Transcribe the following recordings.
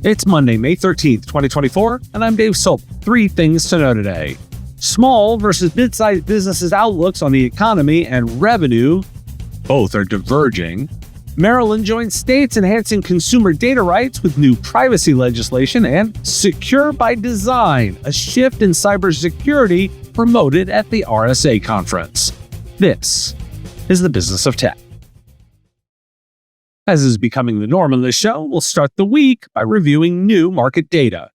It's Monday, May 13th, 2024, and I'm Dave Soap. 3 things to know today. Small versus mid-sized businesses' outlooks on the economy and revenue, both are diverging. Maryland joins states enhancing consumer data rights with new privacy legislation, and Secure by Design, a shift in cybersecurity promoted at the RSA conference. This is the Business of Tech. As is becoming the norm on this show, we'll start the week by reviewing new market data.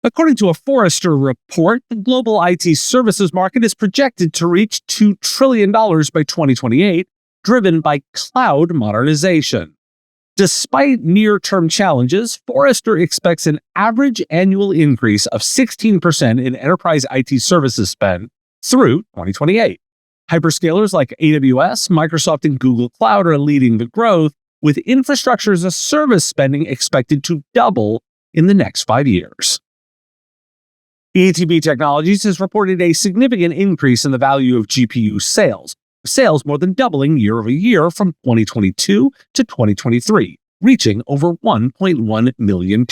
According to a Forrester report, the global IT services market is projected to reach $2 trillion by 2028, driven by cloud modernization. Despite near-term challenges, Forrester expects an average annual increase of 16% in enterprise IT services spend through 2028. Hyperscalers like AWS, Microsoft, and Google Cloud are leading the growth, with infrastructure as a service spending expected to double in the next 5 years. ETB Technologies has reported a significant increase in the value of GPU sales more than doubling year over year from 2022 to 2023, reaching over £1.1 million.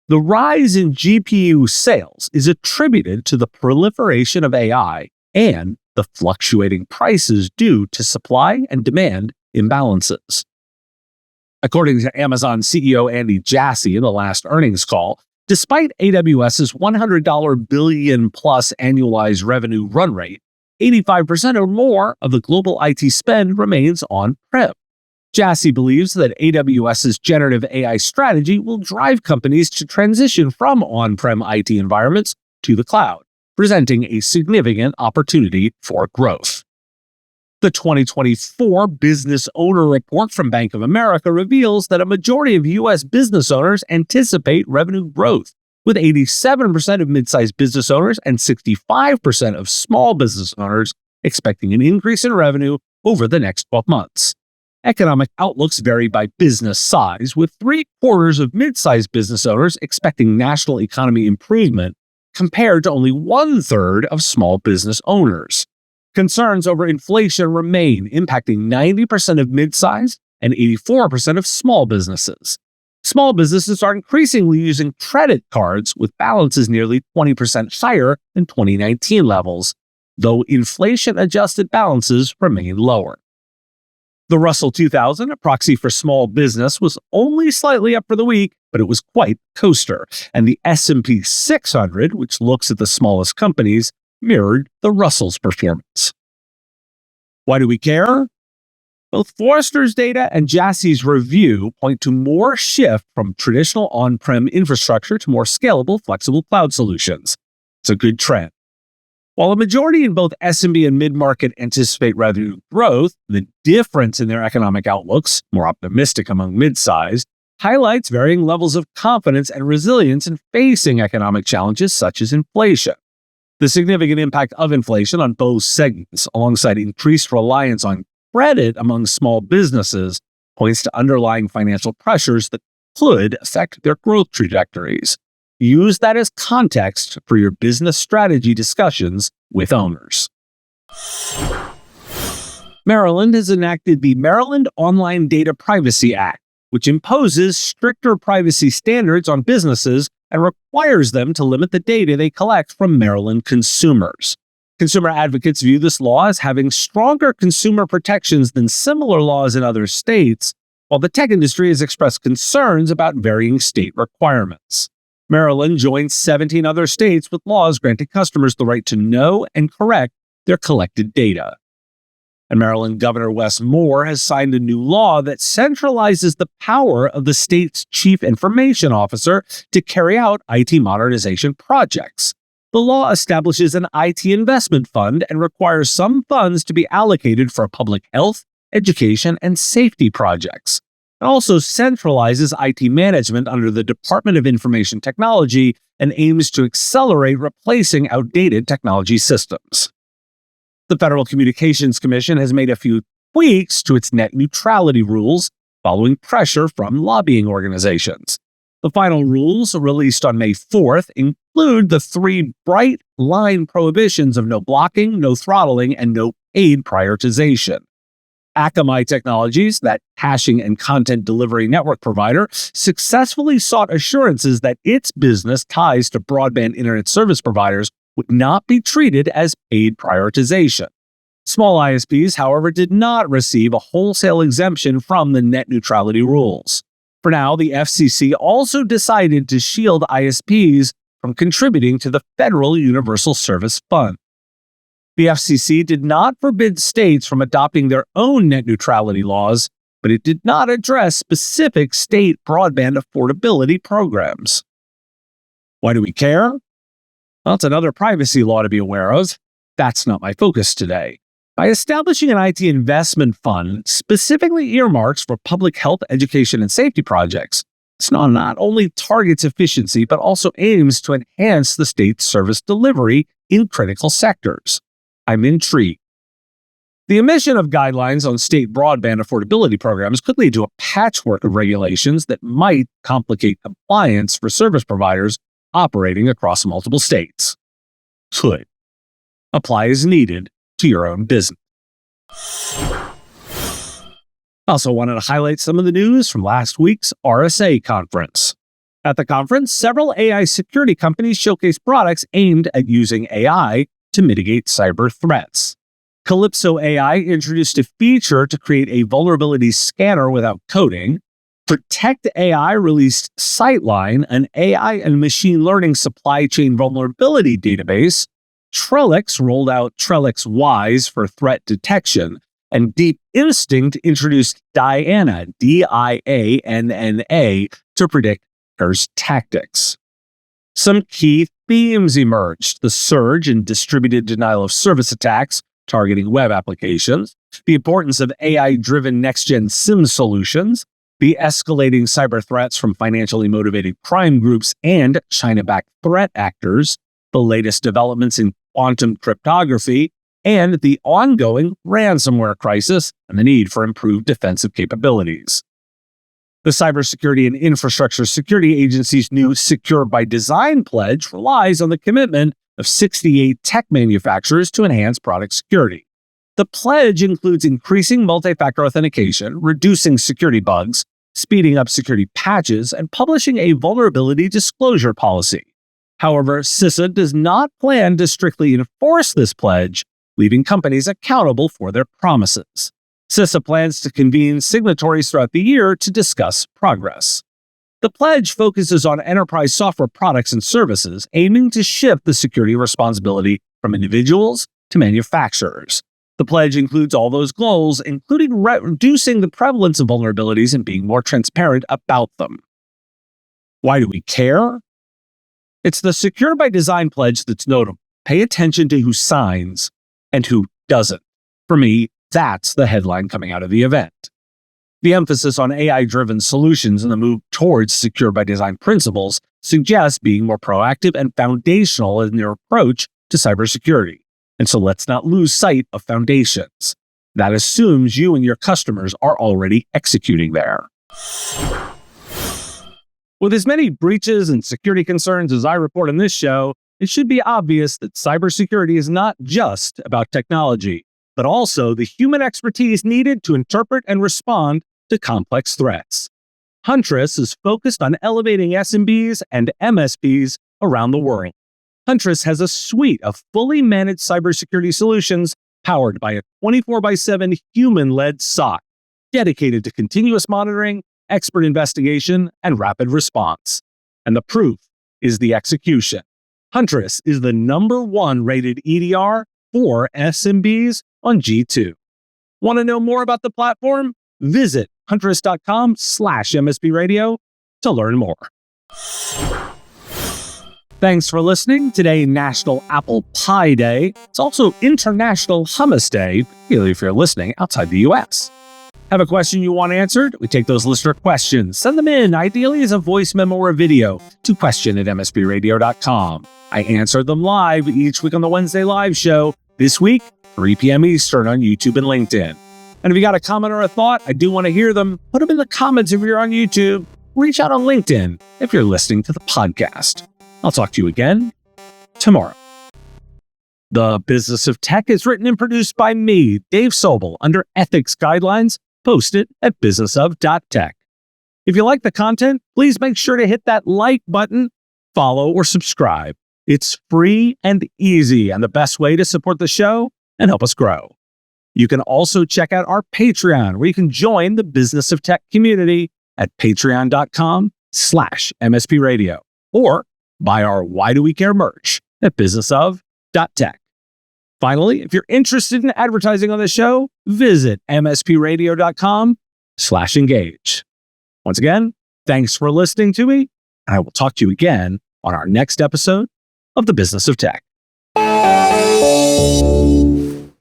The rise in GPU sales is attributed to the proliferation of AI and the fluctuating prices due to supply and demand imbalances. According to Amazon CEO Andy Jassy in the last earnings call, despite AWS's $100 billion plus annualized revenue run rate, 85% or more of the global IT spend remains on-prem. Jassy believes that AWS's generative AI strategy will drive companies to transition from on-prem IT environments to the cloud, presenting a significant opportunity for growth. The 2024 Business Owner Report from Bank of America reveals that a majority of U.S. business owners anticipate revenue growth, with 87% of mid-sized business owners and 65% of small business owners expecting an increase in revenue over the next 12 months. Economic outlooks vary by business size, with 3/4 of mid-sized business owners expecting national economy improvement compared to only 1/3 of small business owners. Concerns over inflation remain, impacting 90% of mid-sized and 84% of small businesses. Small businesses are increasingly using credit cards, with balances nearly 20% higher than 2019 levels, though inflation-adjusted balances remain lower. The Russell 2000, a proxy for small business, was only slightly up for the week, but it was quite a coaster, and the S&P 600, which looks at the smallest companies, mirrored the Russell's performance. Why do we care? Both Forrester's data and Jassy's review point to more shift from traditional on-prem infrastructure to more scalable, flexible cloud solutions. It's a good trend. While a majority in both SMB and mid-market anticipate revenue growth, the difference in their economic outlooks, more optimistic among mid-sized, highlights varying levels of confidence and resilience in facing economic challenges such as inflation. The significant impact of inflation on both segments, alongside increased reliance on credit among small businesses, points to underlying financial pressures that could affect their growth trajectories. Use that as context for your business strategy discussions with owners. Maryland has enacted the Maryland Online Data Privacy Act, which imposes stricter privacy standards on businesses and requires them to limit the data they collect from Maryland consumers. Consumer advocates view this law as having stronger consumer protections than similar laws in other states, while the tech industry has expressed concerns about varying state requirements. Maryland joins 17 other states with laws granting customers the right to know and correct their collected data. And Maryland Governor Wes Moore has signed a new law that centralizes the power of the state's chief information officer to carry out IT modernization projects. The law establishes an IT investment fund and requires some funds to be allocated for public health, education, and safety projects. It also centralizes IT management under the Department of Information Technology and aims to accelerate replacing outdated technology systems. The Federal Communications Commission has made a few tweaks to its net neutrality rules following pressure from lobbying organizations. The final rules, released on May 4th, include the 3 bright line prohibitions of no blocking, no throttling, and no paid prioritization. Akamai Technologies, that caching and content delivery network provider, successfully sought assurances that its business ties to broadband internet service providers would not be treated as paid prioritization. Small ISPs, however, did not receive a wholesale exemption from the net neutrality rules. For now, the FCC also decided to shield ISPs from contributing to the Federal Universal Service Fund. The FCC did not forbid states from adopting their own net neutrality laws, but it did not address specific state broadband affordability programs. Why do we care? Well, it's another privacy law to be aware of. That's not my focus today. By establishing an IT investment fund specifically earmarked for public health, education, and safety projects, this not only targets efficiency, but also aims to enhance the state's service delivery in critical sectors. I'm intrigued. The omission of guidelines on state broadband affordability programs could lead to a patchwork of regulations that might complicate compliance for service providers operating across multiple states. Could. Apply as needed to your own business. I also wanted to highlight some of the news from last week's RSA conference. At the conference, several AI security companies showcased products aimed at using AI to mitigate cyber threats. Calypso AI introduced a feature to create a vulnerability scanner without coding. Protect AI released Sightline, an AI and machine learning supply chain vulnerability database. Trellix rolled out Trellix Wise for threat detection, and Deep Instinct introduced Diana, Dianna, to predict hackers' tactics. Some key themes emerged: the surge in distributed denial of service attacks targeting web applications, the importance of AI-driven next-gen SIM solutions, the escalating cyber threats from financially motivated crime groups and China-backed threat actors, the latest developments in quantum cryptography, and the ongoing ransomware crisis and the need for improved defensive capabilities. The Cybersecurity and Infrastructure Security Agency's new Secure by Design pledge relies on the commitment of 68 tech manufacturers to enhance product security. The pledge includes increasing multi-factor authentication, reducing security bugs, speeding up security patches, and publishing a vulnerability disclosure policy. However, CISA does not plan to strictly enforce this pledge, leaving companies accountable for their promises. CISA plans to convene signatories throughout the year to discuss progress. The pledge focuses on enterprise software products and services, aiming to shift the security responsibility from individuals to manufacturers. The pledge includes all those goals, including reducing the prevalence of vulnerabilities and being more transparent about them. Why do we care? It's the Secure by Design pledge that's notable. Pay attention to who signs and who doesn't. For me, that's the headline coming out of the event. The emphasis on AI-driven solutions and the move towards Secure by Design principles suggests being more proactive and foundational in their approach to cybersecurity. And so let's not lose sight of foundations. That assumes you and your customers are already executing there. With as many breaches and security concerns as I report on this show, it should be obvious that cybersecurity is not just about technology, but also the human expertise needed to interpret and respond to complex threats. Huntress is focused on elevating SMBs and MSPs around the world. Huntress has a suite of fully managed cybersecurity solutions powered by a 24/7 human-led SOC, dedicated to continuous monitoring, expert investigation, and rapid response. And the proof is the execution. Huntress is the #1 rated EDR for SMBs on G2. Want to know more about the platform? Visit huntress.com/MSP Radio to learn more. Thanks for listening. Today, National Apple Pie Day. It's also International Hummus Day, particularly if you're listening outside the US. Have a question you want answered? We take those listener questions. Send them in, ideally as a voice memo or a video, to question@mspradio.com. I answer them live each week on the Wednesday live show. This week, 3 p.m. Eastern on YouTube and LinkedIn. And if you got a comment or a thought, I do want to hear them. Put them in the comments if you're on YouTube. Reach out on LinkedIn if you're listening to the podcast. I'll talk to you again tomorrow. The Business of Tech is written and produced by me, Dave Sobel, under ethics guidelines posted at businessof.tech. If you like the content, please make sure to hit that like button, follow, or subscribe. It's free and easy and the best way to support the show and help us grow. You can also check out our Patreon, where you can join the Business of Tech community at patreon.com/MSP Radio, or buy our Why Do We Care merch at businessof.tech. Finally, if you're interested in advertising on the show, visit mspradio.com/engage. Once again, thanks for listening to me, and I will talk to you again on our next episode of The Business of Tech.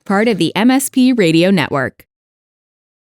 Part of the MSP Radio Network.